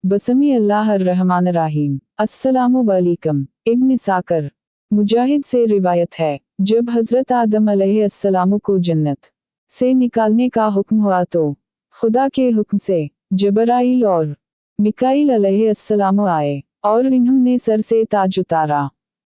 बसमी अल्लाह अर्रहमान अर्रहीम। अस्सलामु वालेकुम। इब्न साकर मुजाहिद से रिवायत है, जब हज़रत आदम अलैहिस्सलाम को जन्नत से निकालने का हुक्म हुआ तो खुदा के हुक्म से जबराइल और मिकाईल अलैहिस्सलाम आए और इन्होंने सर से ताज उतारा,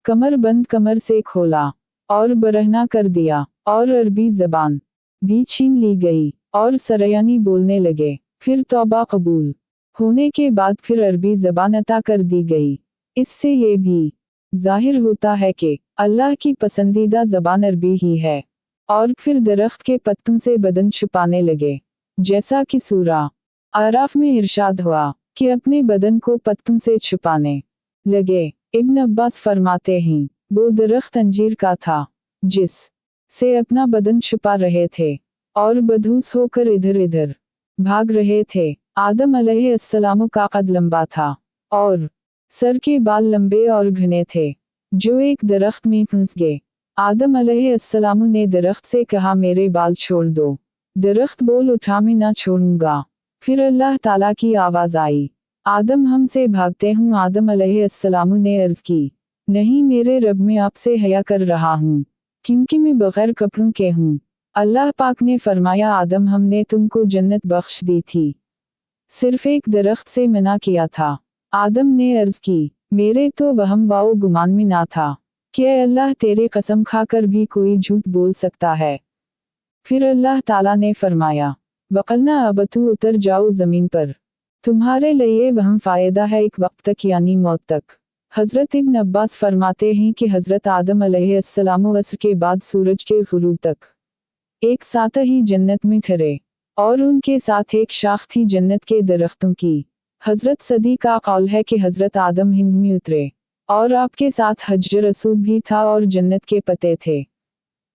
कमर बंद कमर से खोला और बरहना कर दिया और अरबी ज़बान भी छीन ली गई और सरयानी बोलने लगे। फिर तौबा कबूल होने के बाद फिर अरबी ज़बान अता कर दी गई। इससे ये भी जाहिर होता है कि अल्लाह की पसंदीदा ज़बान अरबी ही है। और फिर दरख्त के पत्तों से बदन छुपाने लगे, जैसा कि सूरा आराफ में इरशाद हुआ कि अपने बदन को पत्तों से छुपाने लगे। इब्न अब्बास फरमाते हैं, वो दरख्त अंजीर का था जिस से अपना बदन छुपा रहे थे और बदहूस होकर इधर इधर भाग रहे थे। आदम अलैहिस्सलाम का कद लंबा था और सर के बाल लंबे और घने थे, जो एक दरख्त में फंस गए। आदम अलैहिस्सलाम ने दरख्त से कहा, मेरे बाल छोड़ दो। दरख्त बोल उठा, मैं ना छोड़ूंगा। फिर अल्लाह ताला की आवाज़ आई, आदम हमसे भागते हूँ। आदम अलैहिस्सलाम ने अर्ज़ की, नहीं मेरे रब, मैं आपसे हया कर रहा हूँ, क्योंकि मैं बगैर कपड़ों के हूँ। अल्लाह पाक ने फरमाया, आदम हमने तुमको जन्नत बख्श दी थी, सिर्फ एक दरख्त से मना किया था। आदम ने अर्ज़ की, मेरे तो वहम वाओ गुमान में ना था कि अल्लाह तेरे कसम खाकर भी कोई झूठ बोल सकता है। फिर अल्लाह ताला ने फरमाया, वक़लना अब तू उतर जाओ ज़मीन पर, तुम्हारे लिए वहम फ़ायदा है एक वक्त तक, यानी मौत तक। हज़रत इब्न अब्बास फरमाते हैं कि हज़रत आदम अलैहिस्सलाम असर के बाद सूरज के गुरूब तक एक साथ ही जन्नत में ठहरे और उनके साथ एक शाख थी जन्नत के दरख्तों की। हज़रत सदी का कौल है कि हज़रत आदम हिंद में उतरे और आपके साथ हजर असूद भी था और जन्नत के पत्ते थे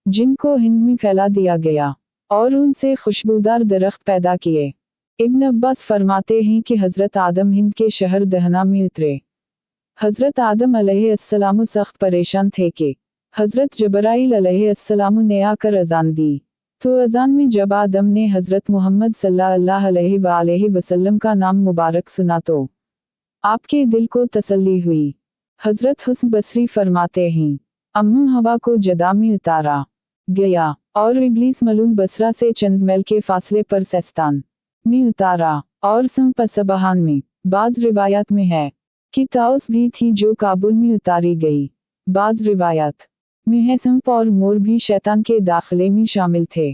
जिनको हिंद में फैला दिया गया और उनसे खुशबूदार दरख्त पैदा किए। इब्न अब्बास फरमाते हैं कि हज़रत आदम हिंद के शहर दहना में उतरे। हज़रत आदम अलैहिस्सलाम सख्त परेशान थे कि हज़रत जबराइल अलैहिस्सलाम ने आकर अजान दी, तो अजान में जब आदम ने हज़रत मोहम्मद सल्लल्लाहु अलैहि वसल्लम का नाम मुबारक सुना तो आपके दिल को तसल्ली हुई। हज़रत हुस्न बसरी फरमाते हैं, अम्मू हवा को जदा में उतारा गया और इब्लीस मलून बसरा से चंद मील के फासले पर सेस्तान में उतारा और संपसबहान में। बाज़ रिवायत में है कि ताउस भी थी जो काबुल में उतारी गई। बाज़ रिवायत में है सांप और मोर भी शैतान के दाखिले में शामिल थे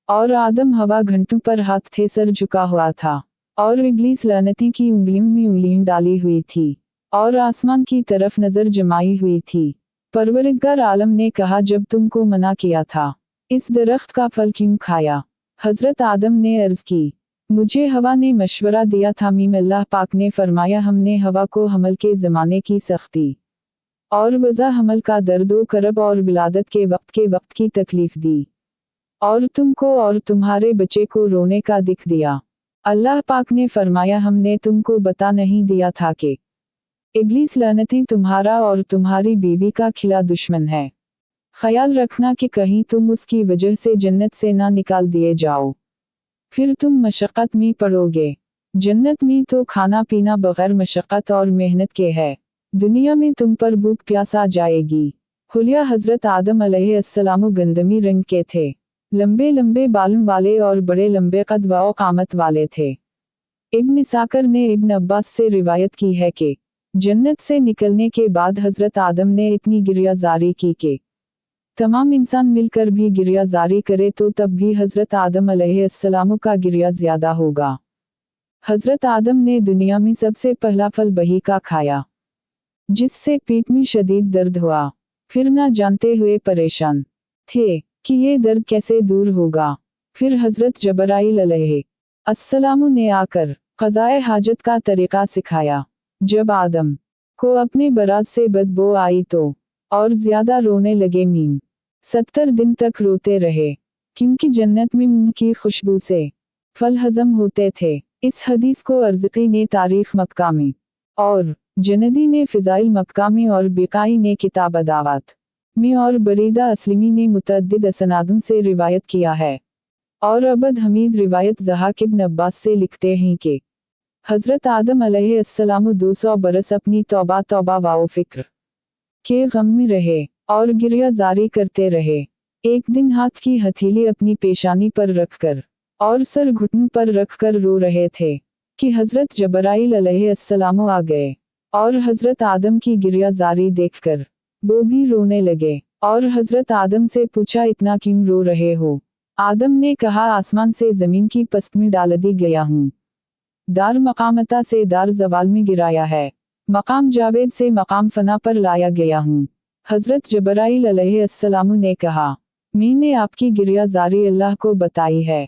और आदम हवा घंटों पर हाथ थे, सर झुका हुआ था और इब्लीस लानती की उंगलियों में उंगलियां डाली हुई थी और आसमान की तरफ नजर जमाई हुई थी। परवरिदगार आलम ने कहा, जब तुमको मना किया था इस दरख्त का फल क्यों खाया? हज़रत आदम ने अर्ज़ की, मुझे हवा ने मशवरा दिया था। मीम अल्लाह पाक ने फरमाया, हमने हवा को हमल के ज़माने की सख्ती और वज़ा हमल का दर्दो करब और विलादत के वक्त की तकलीफ दी और तुमको और तुम्हारे बच्चे को रोने का दिख दिया। अल्लाह पाक ने फरमाया, हमने तुमको बता नहीं दिया था कि इब्लीस लानती तुम्हारा और तुम्हारी बीवी का खिला दुश्मन है। ख्याल रखना कि कहीं तुम उसकी वजह से जन्नत से ना निकाल दिए जाओ, फिर तुम मशक्क़त में पड़ोगे। जन्नत में तो खाना पीना बगैर मशक्क़त और मेहनत के है, दुनिया में तुम पर भूख प्यास आ जाएगी। हुलिया हज़रत आदम अलैहिस्सलाम गंदमी रंग के थे, लंबे लंबे बालों वाले और बड़े लंबे कद व कामत वाले थे। इब्न साकर ने इब्न अब्बास से रिवायत की है कि जन्नत से निकलने के बाद हज़रत आदम ने इतनी गिरिया जारी की कि तमाम इंसान मिलकर भी गिरिया जारी करे तो तब भी हज़रत आदम अलैहिस्सलाम का गिरिया ज़्यादा होगा। हज़रत आदम ने दुनिया में सबसे पहला फल बही का खाया, जिससे पेट में शदीद दर्द हुआ। फिर ना जानते हुए परेशान थे कि ये दर्द कैसे दूर होगा। फिर हज़रत जबराइल अलैहिस्सलाम ने आकर क़ज़ाए हाजत का तरीक़ा सिखाया। जब आदम को अपने बराज से बदबू आई तो और ज़्यादा रोने लगे। मीम 70 दिन तक रोते रहे, क्योंकि जन्नत में मूंग की खुशबू से फल हज़म होते थे। इस हदीस को अर्ज़क़ी ने तारीख़ मक्का में और जन्नदी ने फ़िज़ाइल मक्का में और बिकाई ने किताब अदावत में और बरीदा असलमी ने मुतअद्दिद असनादों से रिवायत किया है। और अबद हमीद रिवायत ज़हाक इब्न अब्बास से लिखते हैं कि हजरत आदम अलैहिस्सलाम 200 बरस अपनी तौबा तौबा वाओ फिक्र के गम में रहे और गिरिया जारी करते रहे। एक दिन हाथ की हथेली अपनी पेशानी पर रखकर और सर घुटनों पर रखकर रो रहे थे कि हजरत जबराइल अलैहिस्सलाम आ गए और हजरत आदम की गिरिया जारी देखकर वो भी रोने लगे और हजरत आदम से पूछा इतना क्यों रो रहे हो? आदम ने कहा आसमान से जमीन की पस्त में डाल दी गया हूँ। दार मकामता से दार जवाल में गिराया है। मकाम जावेद से मकाम फना पर लाया गया हूँ। हजरत जबराइल अलैहिस्सलाम ने कहा मैंने आपकी गिरिया जारी अल्लाह को बताई है।